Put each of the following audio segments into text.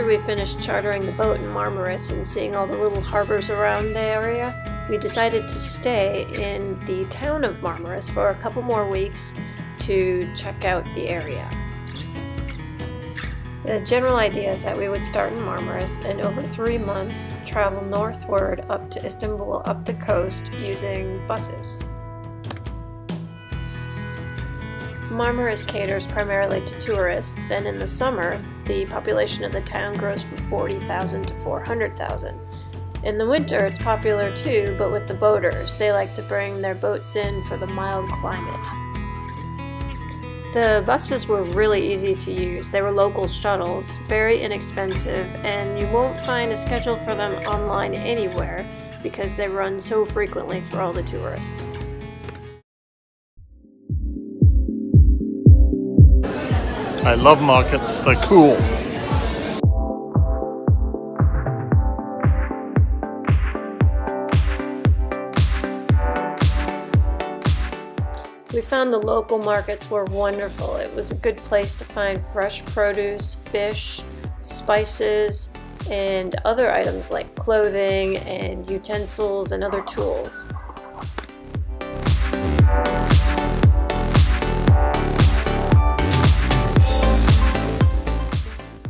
we finished chartering the boat in Marmaris and seeing all the little harbors around the area, we decided to stay in the town of Marmaris for a couple more weeks to check out the area. The general idea is that we would start in Marmaris and over 3 months travel northward up to Istanbul up the coast using buses. Marmaris caters primarily to tourists, and in the summer, the population of the town grows from 40,000 to 400,000. In the winter, it's popular too, but with the boaters. They like to bring their boats in for the mild climate. The buses were really easy to use. They were local shuttles, very inexpensive, and you won't find a schedule for them online anywhere because they run so frequently for all the tourists. I love markets, they're cool. We found the local markets were wonderful. It was a good place to find fresh produce, fish, spices, and other items like clothing and utensils and other tools.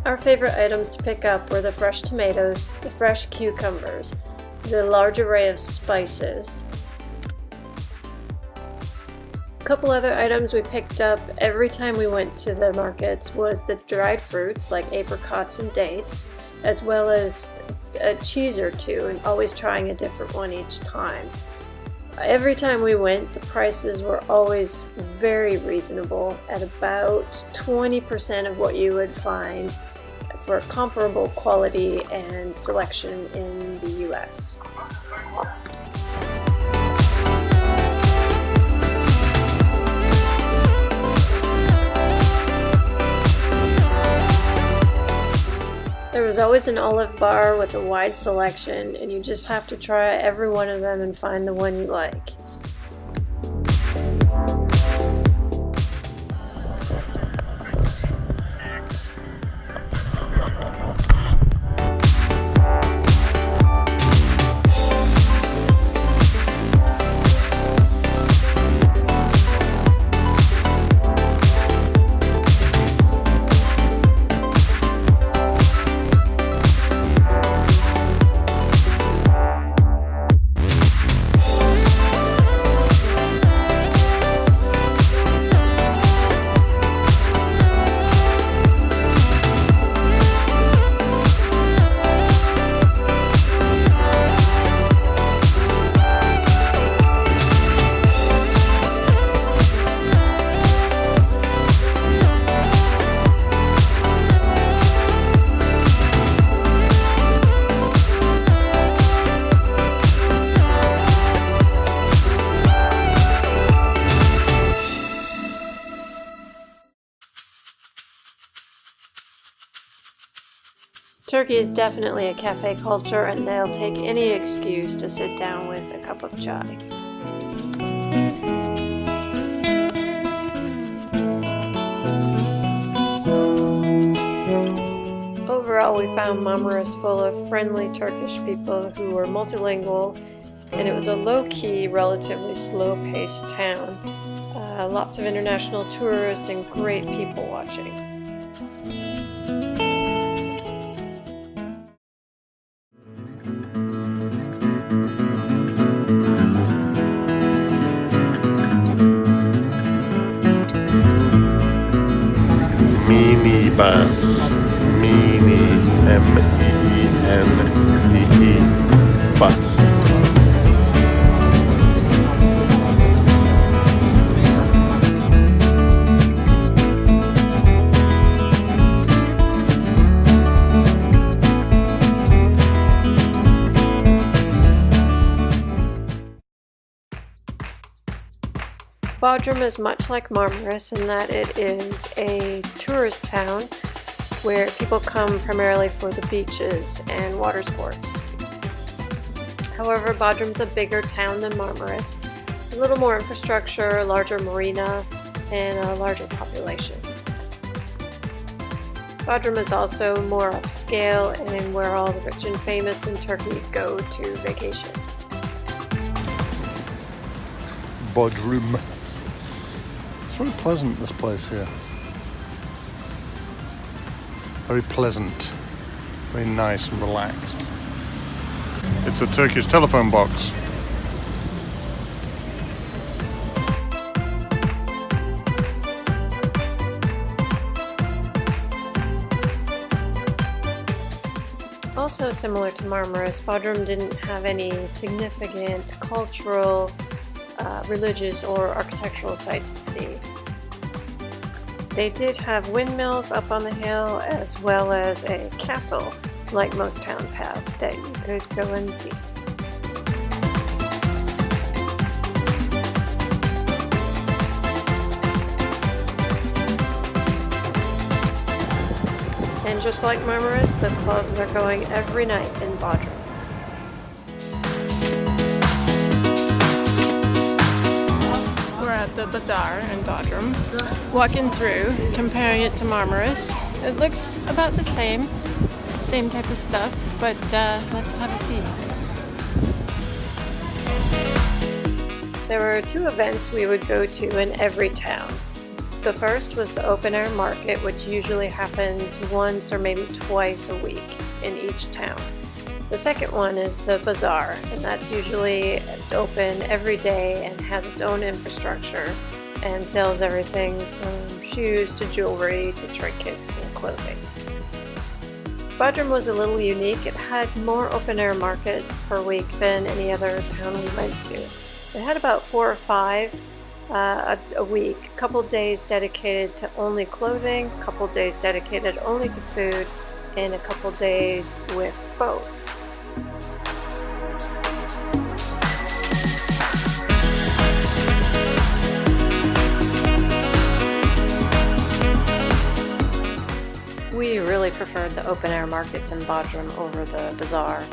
Our favorite items to pick up were the fresh tomatoes, the fresh cucumbers, the large array of spices. A couple other items we picked up every time we went to the markets was the dried fruits like apricots and dates, as well as a cheese or two, and always trying a different one each time. Every time we went, the prices were always very reasonable, at about 20% of what you would find for comparable quality and selection in the US. There was always an olive bar with a wide selection, and you just have to try every one of them and find the one you like. Turkey is definitely a cafe culture, and they'll take any excuse to sit down with a cup of chai. Overall, we found Marmaris full of friendly Turkish people who were multilingual, and it was a low-key, relatively slow-paced town. Lots of international tourists and great people watching. Minibus, mini, M-E-E-N-E-E, bus. Bodrum is much like Marmaris in that it is a tourist town where people come primarily for the beaches and water sports. However, Bodrum's a bigger town than Marmaris, a little more infrastructure, a larger marina, and a larger population. Bodrum is also more upscale and where all the rich and famous in Turkey go to vacation. Bodrum. It's very pleasant, this place here. Very pleasant. Very nice and relaxed. It's a Turkish telephone box. Also similar to Marmaris, Bodrum didn't have any significant cultural, religious or architectural sites to see. They did have windmills up on the hill as well as a castle, like most towns have, that you could go and see. And just like Marmaris, the clubs are going every night in Bodrum. We're at the Bazaar in Bodrum, walking through, comparing it to Marmaris. It looks about the same type of stuff, but let's have a see. There were 2 events we would go to in every town. The first was the open air market, which usually happens once or maybe twice a week in each town. The second one is the Bazaar, and that's usually open every day and has its own infrastructure and sells everything from shoes to jewelry to trinkets and clothing. Bodrum was a little unique. It had more open air markets per week than any other town we went to. It had about 4 or 5 a week, a couple days dedicated to only clothing, a couple days dedicated only to food, and a couple days with both. We really preferred the open air markets in Bodrum over the Bazaar.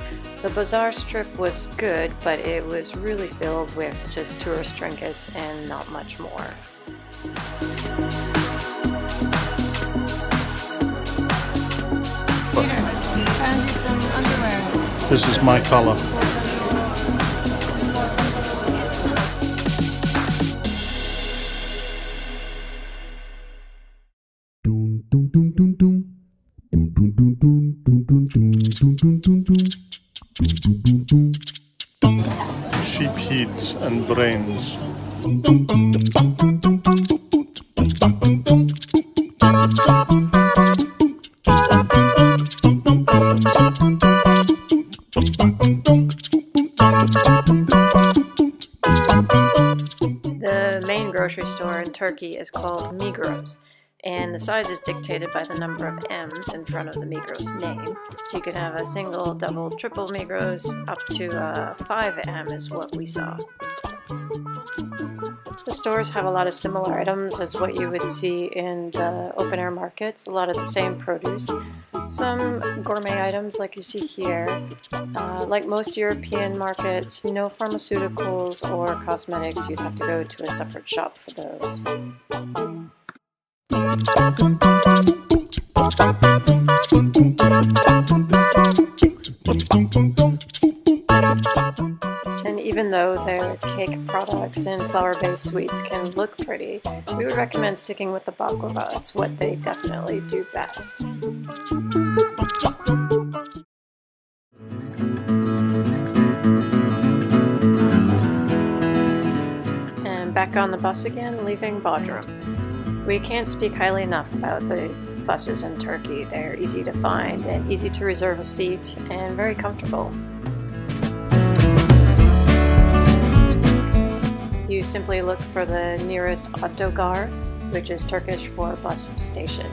The Bazaar strip was good, but it was really filled with just tourist trinkets and not much more. Peter, found you some underwear. This is my color. Sheep heads and brains. The main grocery store in Turkey is called Migros, and the size is dictated by the number of M's in front of the Migros name. You can have a single, double, triple Migros, up to 5M is what we saw. The stores have a lot of similar items as what you would see in the open-air markets, a lot of the same produce. Some gourmet items like you see here. Like most European markets, no pharmaceuticals or cosmetics. You'd have to go to a separate shop for those. And even though their cake products and flour-based sweets can look pretty, we would recommend sticking with the baklava. It's what they definitely do best. And back on the bus again, leaving Bodrum. We can't speak highly enough about the buses in Turkey. They're easy to find and easy to reserve a seat and very comfortable. You simply look for the nearest otogar, which is Turkish for bus station.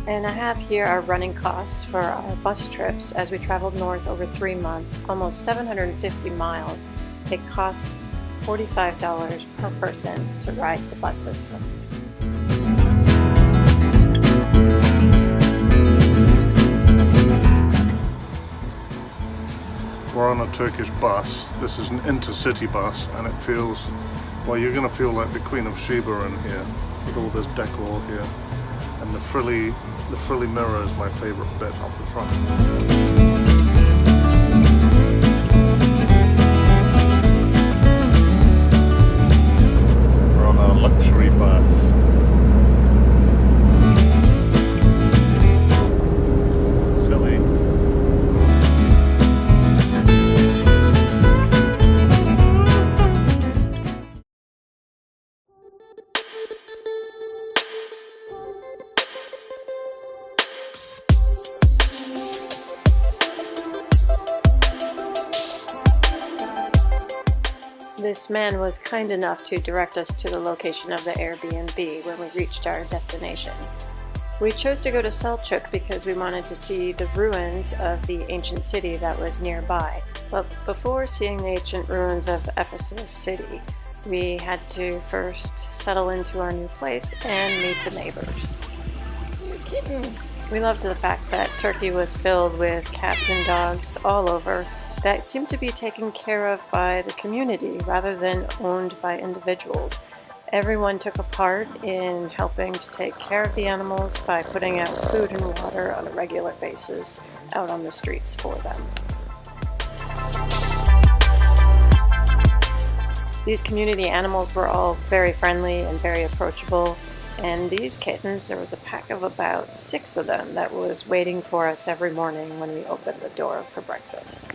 And I have here our running costs for our bus trips as we traveled north over 3 months, almost 750 miles. It costs $45 per person to ride the bus system. We're on a Turkish bus. This is an Intercity bus, and it feels, well, you're going to feel like the Queen of Sheba in here, with all this decor here. and the frilly mirror is my favourite bit up the front. We're on our luxury bus. Silly. This man was kind enough to direct us to the location of the Airbnb when we reached our destination. We chose to go to Selcuk because we wanted to see the ruins of the ancient city that was nearby. But before seeing the ancient ruins of Ephesus city, we had to first settle into our new place and meet the neighbors. We loved the fact that Turkey was filled with cats and dogs all over that seemed to be taken care of by the community rather than owned by individuals. Everyone took a part in helping to take care of the animals by putting out food and water on a regular basis out on the streets for them. These community animals were all very friendly and very approachable, and these kittens, there was a pack of about 6 of them that was waiting for us every morning when we opened the door for breakfast.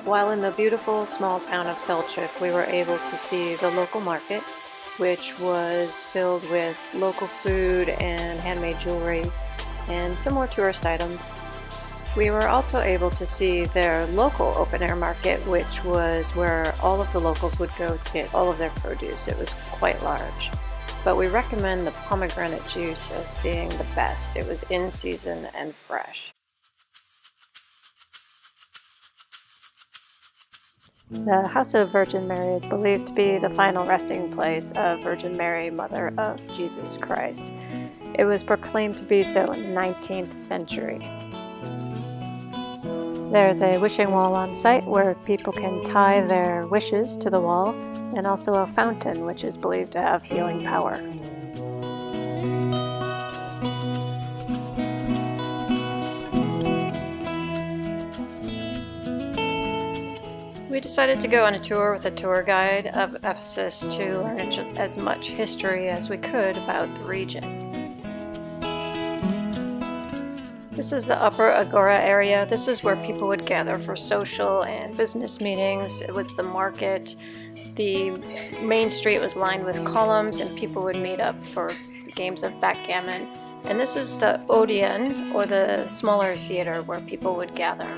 While in the beautiful small town of Selcuk, we were able to see the local market, which was filled with local food and handmade jewelry and some more tourist items. We were also able to see their local open-air market, which was where all of the locals would go to get all of their produce. It was quite large. But we recommend the pomegranate juice as being the best. It was in season and fresh. The House of Virgin Mary is believed to be the final resting place of Virgin Mary, Mother of Jesus Christ. It was proclaimed to be so in the 19th century. There's a wishing wall on site where people can tie their wishes to the wall, and also a fountain which is believed to have healing power. We decided to go on a tour with a tour guide of Ephesus to learn as much history as we could about the region. This is the upper Agora area. This is where people would gather for social and business meetings. It was the market. The main street was lined with columns and people would meet up for games of backgammon. And this is the Odeon, or the smaller theater where people would gather.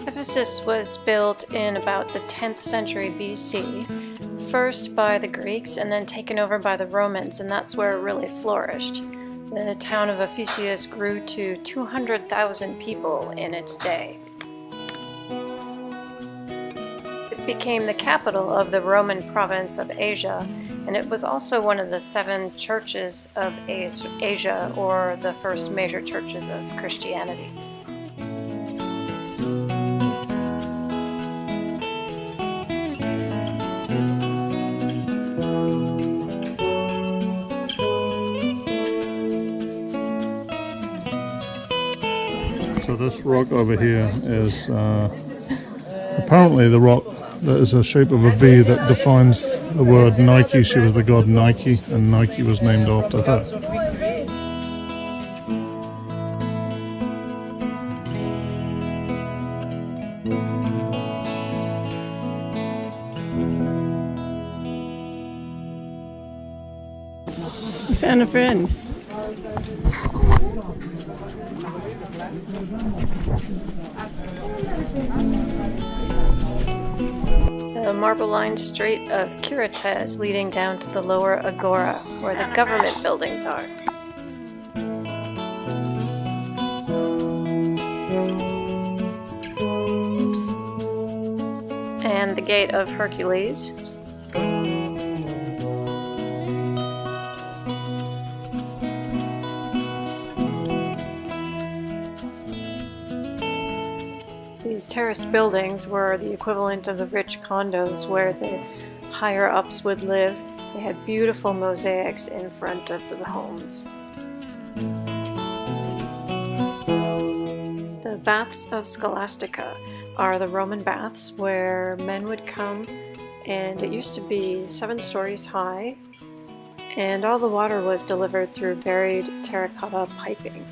Ephesus was built in about the 10th century BC, first by the Greeks and then taken over by the Romans, and that's where it really flourished. The town of Ephesus grew to 200,000 people in its day. It became the capital of the Roman province of Asia, and it was also one of the 7 churches of Asia, or the first major churches of Christianity. So this rock over here is apparently the rock that is a shape of a V that defines the word Nike. She was the god Nike, and Nike was named after her. You found a friend. The marble-lined street of Kirita is leading down to the lower Agora, where the government buildings are. And the Gate of Hercules. These terraced buildings were the equivalent of the rich condos where the higher-ups would live. They had beautiful mosaics in front of the homes. The Baths of Scholastica are the Roman baths where men would come, and it used to be 7 stories high, and all the water was delivered through buried terracotta piping.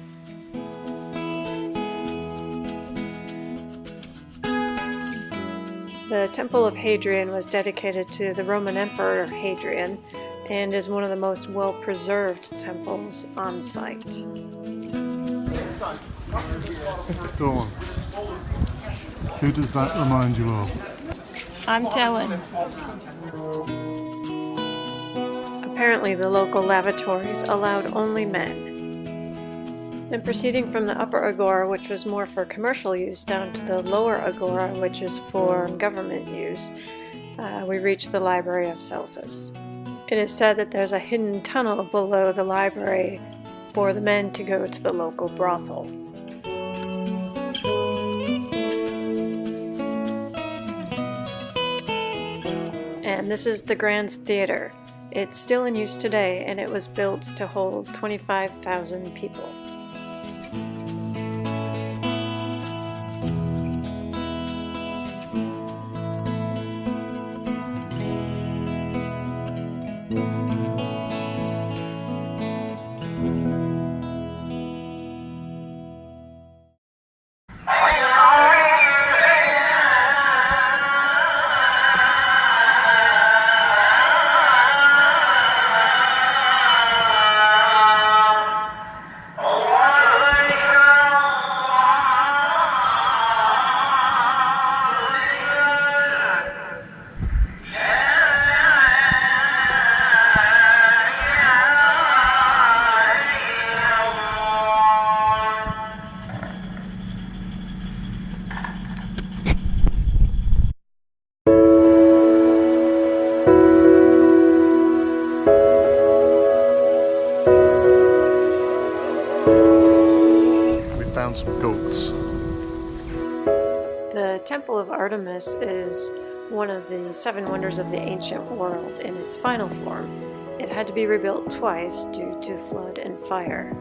The Temple of Hadrian was dedicated to the Roman Emperor Hadrian and is one of the most well-preserved temples on site. Dawn, who does that remind you of? I'm telling. Apparently the local lavatories allowed only men. Then proceeding from the upper agora, which was more for commercial use, down to the lower agora, which is for government use, we reached the Library of Celsus. It is said that there's a hidden tunnel below the library for the men to go to the local brothel. And this is the Grand Theater. It's still in use today, and it was built to hold 25,000 people. Some goats. The Temple of Artemis is one of the 7 wonders of the ancient world in its final form. It had to be rebuilt twice due to flood and fire.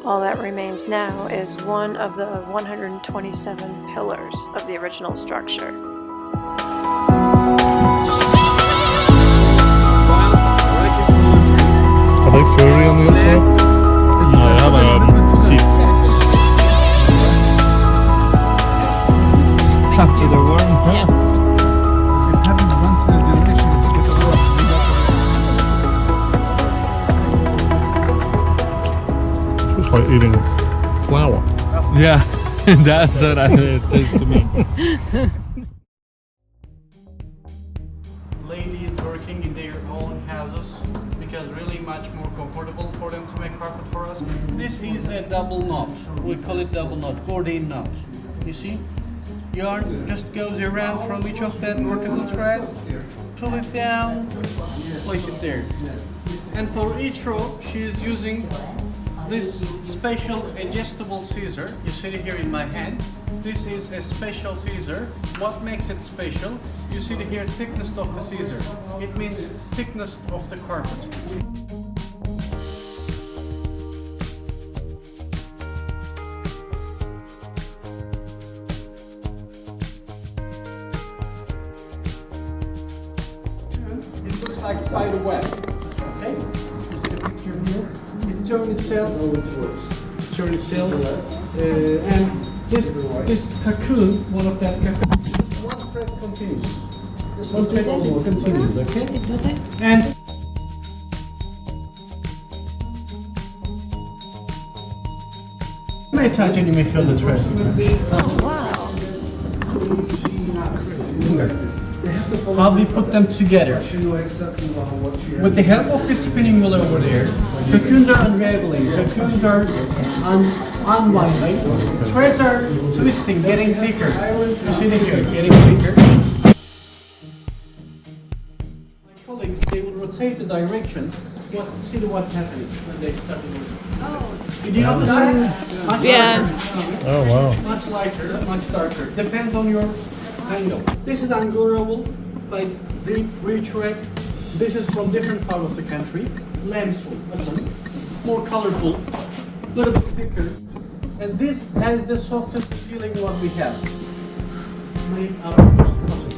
All that remains now is one of the 127 pillars of the original structure. Are they furry on the outside? No, they have a seat. After the worm? Yeah. It happens once in a generation. It's like eating flour. Yeah, that's what it tastes to me. Ladies working in their own houses because really much more comfortable for them to make carpet for us. This is a double knot. We call it double knot, Gordian knot. You see? Yarn just goes around from each of that vertical thread, pull it down, place it there. And for each row, she is using this special adjustable scissor. You see it here in my hand. This is a special scissor. What makes it special? You see here thickness of the scissor. It means thickness of the carpet. It looks like spider web. Okay? You see the picture here? It turns itself. And this cocoon, one of that cocoon, just one thread continues. One thread only continues, okay? And you may touch and you may feel the thread. Oh, wow. How we put them together. With the help of this spinning wheel over there, cocoons are unraveling, cocoons are unwinding, threads are twisting, getting thicker. You see it here, getting thicker. My colleagues, they will rotate the direction See what's happening when they start moving. Did you notice that? Much Yeah. lighter. Oh wow. Much lighter, much darker. Depends on your angle. This is Angorable by deep, rich red. This is from different part of the country. Limestone, more colorful, a little bit thicker. And this has the softest feeling what we have. Made out of just cotton.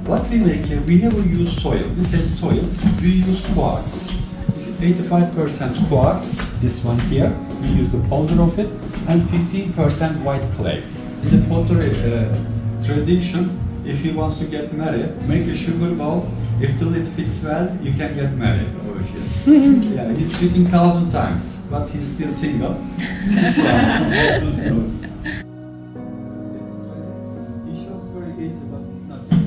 What we make here, we never use soil. This is soil. We use quartz. 85% quartz, this one here. We use the powder of it, and 15% white clay. In the pottery tradition, if he wants to get married, make a sugar bowl. If the lid fits well, you can get married over here. Yeah, he's fitting 1,000 times, but he's still single.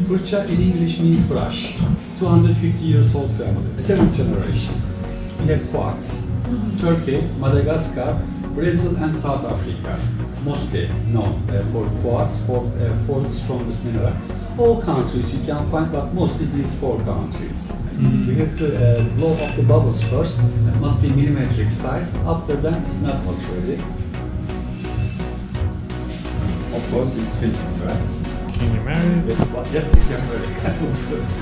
Fırça in English means brush. 250 years old family. 7th generation. We have quartz. Turkey, Madagascar, Brazil and South Africa. Mostly known for quartz, for strongest mineral. All countries you can find, but mostly these 4 countries. We have to blow up the bubbles first. It must be millimetric size. After that, it's not what's ready. Of course, it's fitting, right? Can you marry? Yes, yes, you can marry.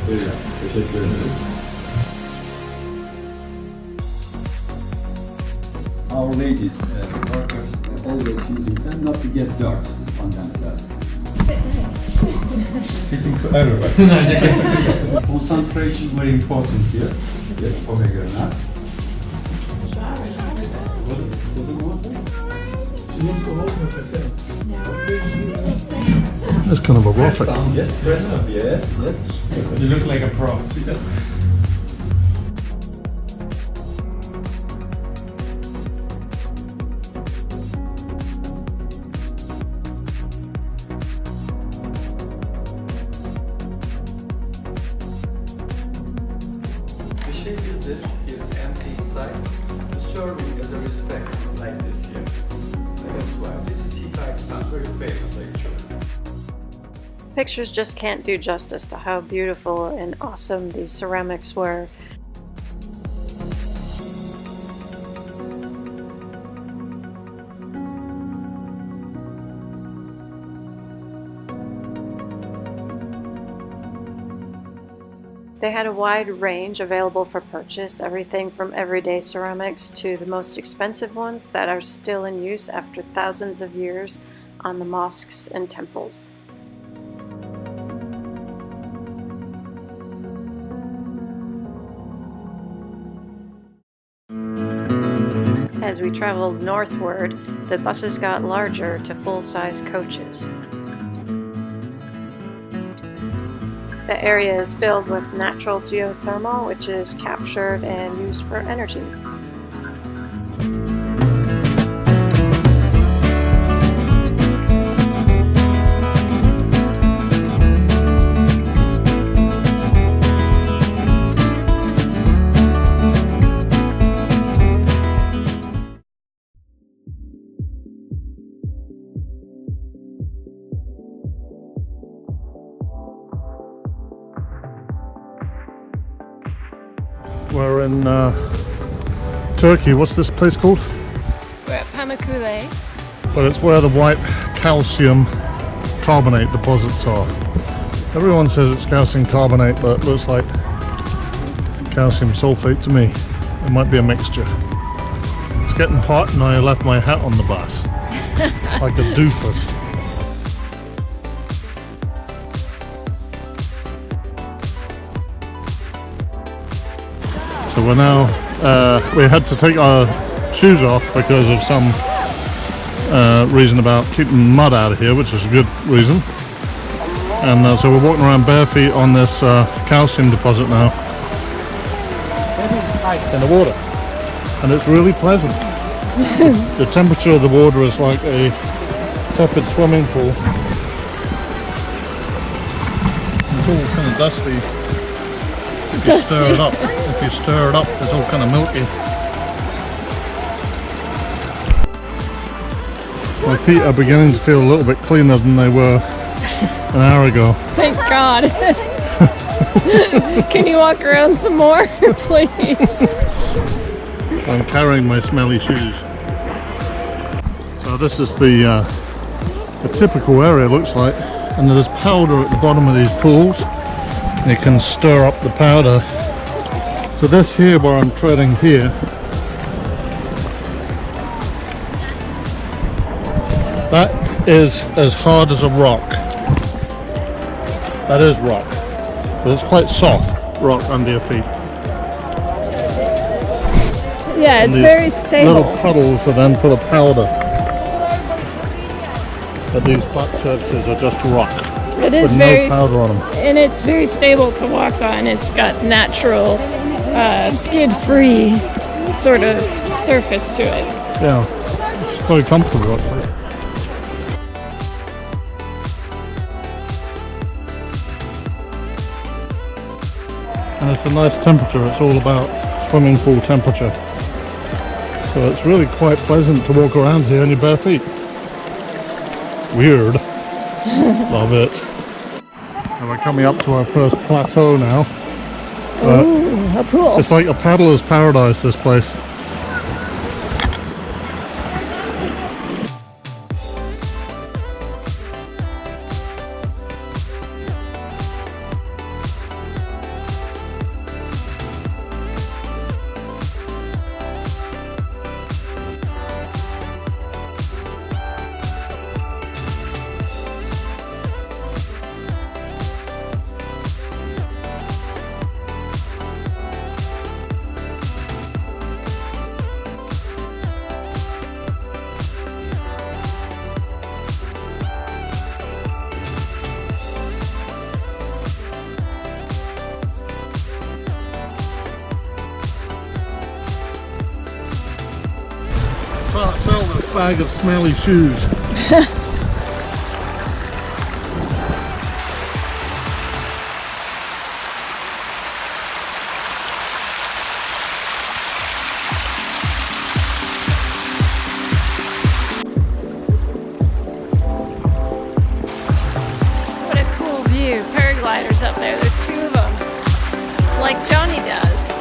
Buyurun, teşekkür ederiz. Our ladies, workers, always using them not to get dirt on themselves. It's fitting to everybody. Concentration very important here. Yes, pomegranate. That's kind of a Press rough. down, yes, press up, yes, yes. You look like a pro. The shape is this, here is empty inside. The serving as a respect, like this here. That's why. This is Hittite sun, very famous actually. Pictures just can't do justice to how beautiful and awesome these ceramics were. They had a wide range available for purchase, everything from everyday ceramics to the most expensive ones that are still in use after thousands of years on the mosques and temples. As we traveled northward, the buses got larger to full-size coaches. The area is filled with natural geothermal, which is captured and used for energy. We're in Turkey. What's this place called? We're at Pamukkale. But it's where the white calcium carbonate deposits are. Everyone says it's calcium carbonate, but it looks like calcium sulfate to me. It might be a mixture. It's getting hot and I left my hat on the bus. Like a doofus. So we're now, we had to take our shoes off because of some reason about keeping mud out of here, which is a good reason. And so we're walking around bare feet on this calcium deposit now. In the water. And it's really pleasant. The temperature of the water is like a tepid swimming pool. It's all kind of dusty. If you stir it up, it's all kind of milky. My feet are beginning to feel a little bit cleaner than they were an hour ago. Thank God. Can you walk around some more, please? I'm carrying my smelly shoes. So this is the typical area, looks like, and there's powder at the bottom of these pools. You can stir up the powder. So this here where I'm treading here, that is as hard as a rock. That is rock, but it's quite soft rock under your feet. Yeah, it's very stable. Little puddles are then full of powder. But these flat surfaces are just rock. It is with very no powder on them. and it's very stable to walk on. It's got natural, skid-free sort of surface to it. Yeah, it's very comfortable actually. And it's a nice temperature. It's all about swimming pool temperature. So it's really quite pleasant to walk around here on your bare feet. Weird. Love it. And we're coming up to our first plateau now. Ooh, how cool. It's like a paddler's paradise, this place. Can't sell this bag of smelly shoes. What a cool view. Paragliders up there. There's two of them. Like Johnny does.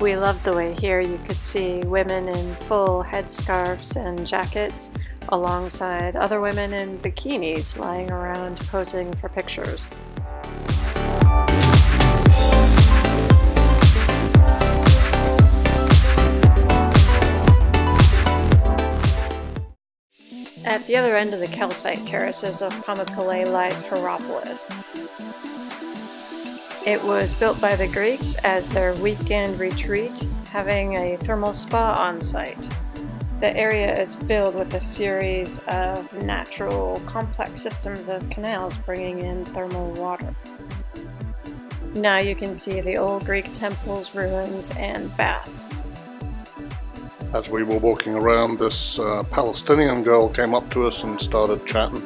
We loved the way here you could see women in full headscarves and jackets alongside other women in bikinis lying around posing for pictures. At the other end of the calcite terraces of Pamukkale lies Hierapolis. It was built by the Greeks as their weekend retreat, having a thermal spa on site. The area is filled with a series of natural, complex systems of canals bringing in thermal water. Now you can see the old Greek temples, ruins, and baths. As we were walking around, this Palestinian girl came up to us and started chatting.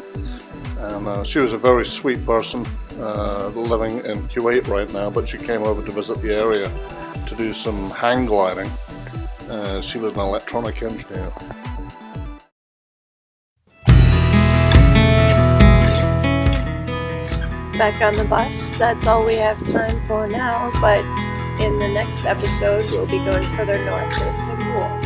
And she was a very sweet person, living in Kuwait right now, but she came over to visit the area to do some hang gliding. She was an electronic engineer. Back on the bus, that's all we have time for now, but in the next episode we'll be going further north to Istanbul.